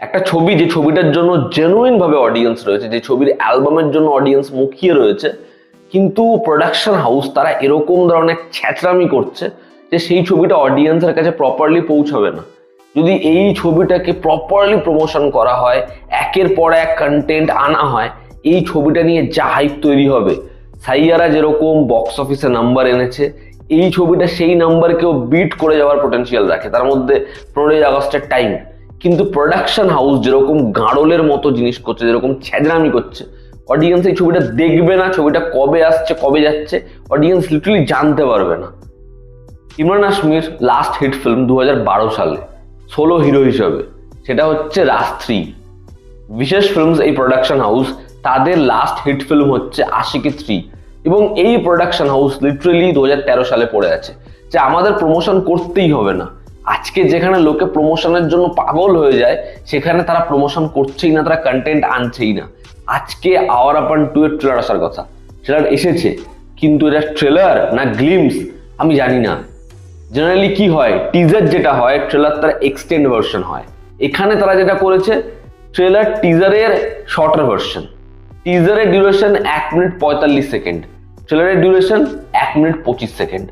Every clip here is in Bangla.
একটা ছবি, যে ছবিটার জন্য জেনুইন ভাবে অডিয়েন্স রয়েছে, যে ছবির অ্যালবামের জন্য অডিয়েন্স মুখিয়ে রয়েছে, কিন্তু প্রোডাকশন হাউস তারা এরকম ধরনের ছ্যাচরামি করছে যে সেই ছবিটা অডিয়েন্সের কাছে প্রপারলি পৌঁছাবে না। যদি এই ছবিটাকে প্রপারলি প্রমোশন করা হয়, একের পর এক কন্টেন্ট আনা হয়, এই ছবিটা নিয়ে যা হাইপ তৈরি হবে, সাইয়ারা যেরকম বক্স অফিসে নাম্বার এনেছে, এই ছবিটা সেই নাম্বারকেও বিট করে যাওয়ার পোটেনশিয়াল রাখে। তার মধ্যে 15ই আগস্টের টাইম, কিন্তু প্রোডাকশন হাউস যেরকম গাঁড়লের মতো জিনিস করছে, যেরকম ছ্যাজরামি করছে, অডিয়েন্স এই ছবিটা দেখবে না, ছবিটা কবে আসছে কবে যাচ্ছে অডিয়েন্স লিটারালি জানতে পারবে না। ইমরান হাশমির লাস্ট হিট ফিল্ম 2012 সালে সোলো হিরো হিসাবে, সেটা হচ্ছে রাজ 3। বিশেষ ফিল্মস এই প্রোডাকশন হাউস, তাদের লাস্ট হিট ফিল্ম হচ্ছে আশিকি 3, এবং এই প্রোডাকশন হাউস লিটারালি 2013 সালে পড়ে আছে যে আমাদের প্রমোশন করতেই হবে না। আজকে যেখানে লোকে প্রমোশনের জন্য পাগল হয়ে যায়, সেখানে তারা প্রমোশন করছেই না, তারা কন্টেন্ট আনছেই না। আজকে আওয়ার আপন 2 এর ট্রেলার আসার কথা, ট্রেলার এসেছে, কিন্তু এটা ট্রেলার না গ্লিমস আমি জানি না। জেনারেলি কি হয়, টিজার যেটা হয় ট্রেলার তার এক্সটেন্ড ভার্সন হয়। এখানে তারা যেটা করেছে, ট্রেলার টিজারের শর্টার ভার্সন। টিজারের ডিউরেশন 1 মিনিট 45 সেকেন্ড, ট্রেলারের ডিউরেশন 1 মিনিট 25 সেকেন্ড।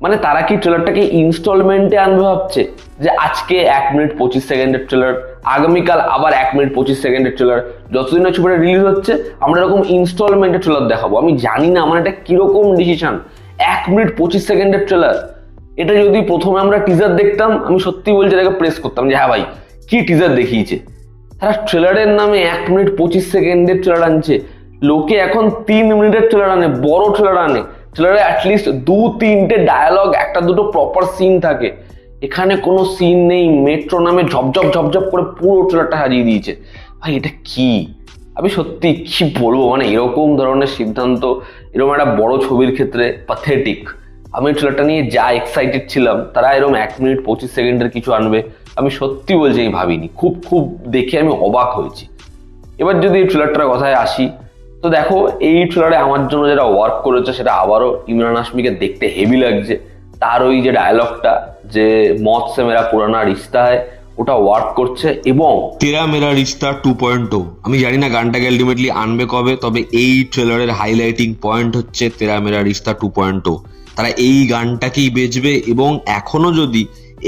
মানে তারা কি ট্রেলারটাকে ইনস্টলমেন্টে আনবে ভাবছে, যে আজকে 1 মিনিট 25 সেকেন্ডের ট্রেলার, আগামীকাল আবার 1 মিনিট 25 সেকেন্ডের ট্রেলার, যতদিন না ছবিটা রিলিজ হচ্ছে আমরা এরকম ইনস্টলমেন্টে ট্রেলার দেখাবো। আমি জানি না মানে এটা কিরকম ডিসিশন, 1 মিনিট 25 সেকেন্ডের ট্রেলার। এটা যদি প্রথমে আমরা টিজার দেখতাম, আমি সত্যি বলছি এটাকে প্রেস করতাম যে হ্যাঁ ভাই কি টিজার দেখিয়েছে। তারা ট্রেলারের নামে 1 মিনিট 25 সেকেন্ডের ট্রেলার আনছে। লোকে এখন 3 মিনিটের ট্রেলার আনে, বড় ট্রেলার আনে। ট্রেলারে অ্যাটলিস্ট 2-3টে ডায়ালগ, একটা দুটো প্রপার সিন থাকে। এখানে কোনো সিন নেই, মেট্রো নামে ঝপঝপ ঝপঝপ করে পুরো ট্রেলারটা সাজিয়ে দিয়েছে। ভাই এটা কি, আমি সত্যি কি বলবো, মানে এরকম ধরনের সিদ্ধান্ত এরকম একটা বড় ছবির ক্ষেত্রে প্যাথেটিক। আমি ট্রেলারটা নিয়ে যা এক্সাইটেড ছিলাম, তারা এরকম 1 মিনিট 25 সেকেন্ডের কিছু আনবে আমি সত্যি বলছি আমি ভাবিনি। খুব খুব দেখে আমি অবাক হয়েছি। এবার যদি এই ট্রেলারটার কথায় আসি, তো দেখো এই ট্রেলারে আমার জন্য যেটা ওয়ার্ক করেছে, সেটা আবারও ইমরান হাশমিকে দেখতে হেভি লাগছে। তার ওই যে ডায়লগটা, যে মौत से मेरा पुराना रिश्ता है, ওটা ওয়ার্ক করছে। এবং তেরা মেরা রিশতা 2.0, আমি জানি না গানটাকে আলটিমেটলি আনবে কবে, তবে এই ট্রেলারের হাইলাইটিং পয়েন্ট হচ্ছে তেরা মেরা রিশতা 2.0। তারা এই গানটাকেই বেচবে, এবং এখনো যদি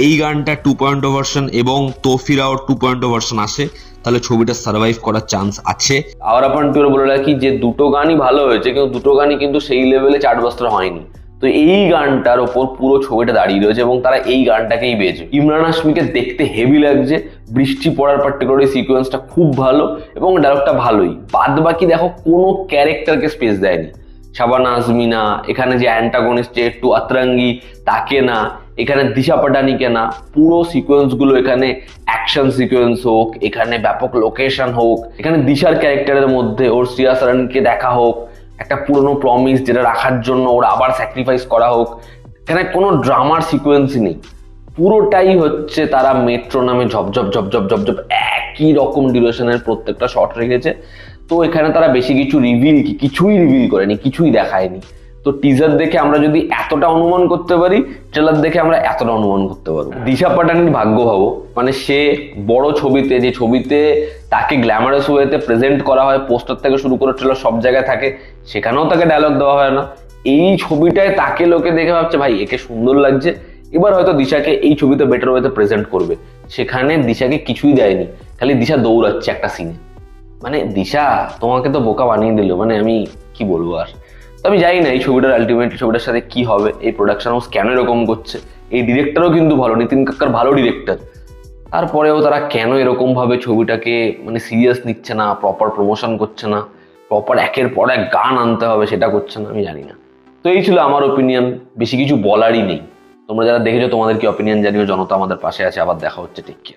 এই গানটা 2.0 ভার্সন এবং তোফিরাও 2.0 ভার্সন আসে, তাহলে ছবিটা সার্ভাইভ করার চান্স আছে। আওয়ার আপন টুরে বলে রাখি যে দুটো গানই ভালো হয়েছে, কিন্তু দুটো গানই কিন্তু সেই লেভেলে চার্টবাস্টার হয়নি। তো এই গানটার ওপর পুরো ছবিটা দাঁড়িয়ে রয়েছে, এবং তারা এই গানটাকেই বেচবে। ইমরান হাশমিকে দেখতে হেভি লাগছে, বৃষ্টি পড়ার পার্টিকুলার সিকোয়েন্সটা খুব ভালো, এবং ডায়লগটা ভালোই। বাদ বাকি দেখো কোনো ক্যারেক্টারকে স্পেস দেয়নি। শাবানা আজমিনা, এখানে যে অ্যান্টাগনিস্ট যে একটু আতরাঙ্গি, তাকে না, এখানে দিশা পাটানিকে না। পুরো সিকোয়েন্সগুলো, এখানে অ্যাকশন সিকোয়েন্স হোক, এখানে ব্যাপক লোকেশন হোক, এখানে দিশার ক্যারেক্টারের মধ্যে ওর শ্রিয়া সারানকে দেখা হোক, একটা পুরনো প্রমিস যেটা রাখার জন্য ওর আবার স্যাক্রিফাইস করা হোক, এখানে কোনো ড্রামার সিকোয়েন্স নেই। পুরোটাই হচ্ছে তারা মেট্রো নামে ঝপঝপ ঝপঝপ ঝপঝপ একই রকম ডিউরেশনের প্রত্যেকটা শট রেখেছে। তো এখানে তারা বেশি কিছু কিছুই রিভিল করেনি, কিছুই দেখায়নি। তো টিজার দেখে আমরা যদি এতটা অনুমান করতে পারি, ট্রেলার দেখে আমরা এতটা অনুমান করতে পারবো। দিশা পাটানির ভাগ্য ভাবো, মানে সে বড় ছবিতে, যে ছবিতে তাকে গ্ল্যামারাস ওয়েতে প্রেজেন্ট করা হয়, পোস্টার থেকে শুরু করে ট্রেলার সব জায়গায় থাকে, সেখানেও তাকে ডায়লগ দেওয়া হয় না। এই ছবিটায় তাকে লোকে দেখে ভাবছে ভাই একে সুন্দর লাগছে, এবার হয়তো দিশাকে এই ছবিতে বেটার ওয়েতে প্রেজেন্ট করবে। সেখানে দিশাকে কিছুই দেয়নি, খালি দিশা দৌড়াচ্ছে একটা সিনে। মানে দিশা তোমাকে তো বোকা বানিয়ে দিল, মানে আমি কি বলবো আর। তো আমি জানি না এই ছবিটার আলটিমেট ছবিটার সাথে কি হবে, এই প্রোডাকশন হাউস কেন এরকম করছে। এই ডিরেক্টরও কিন্তু ভালো, নিতিন কাক্কার ভালো ডিরেক্টর, তারপরেও তারা কেন এরকম ভাবে ছবিটাকে মানে সিরিয়াস নিচ্ছে না, প্রপার প্রমোশন করছে না, প্রপার একের পর এক গান আনতে হবে সেটা করছে না, আমি জানি না। তো এই ছিল আমার ওপিনিয়ন, বেশি কিছু বলারই নেই। তোমরা যারা দেখেছো তোমাদের কি অপিনিয়ন জানিও, জনতা আমাদের পাশে আছে। আবার দেখা হচ্ছে, টেক কেয়ার।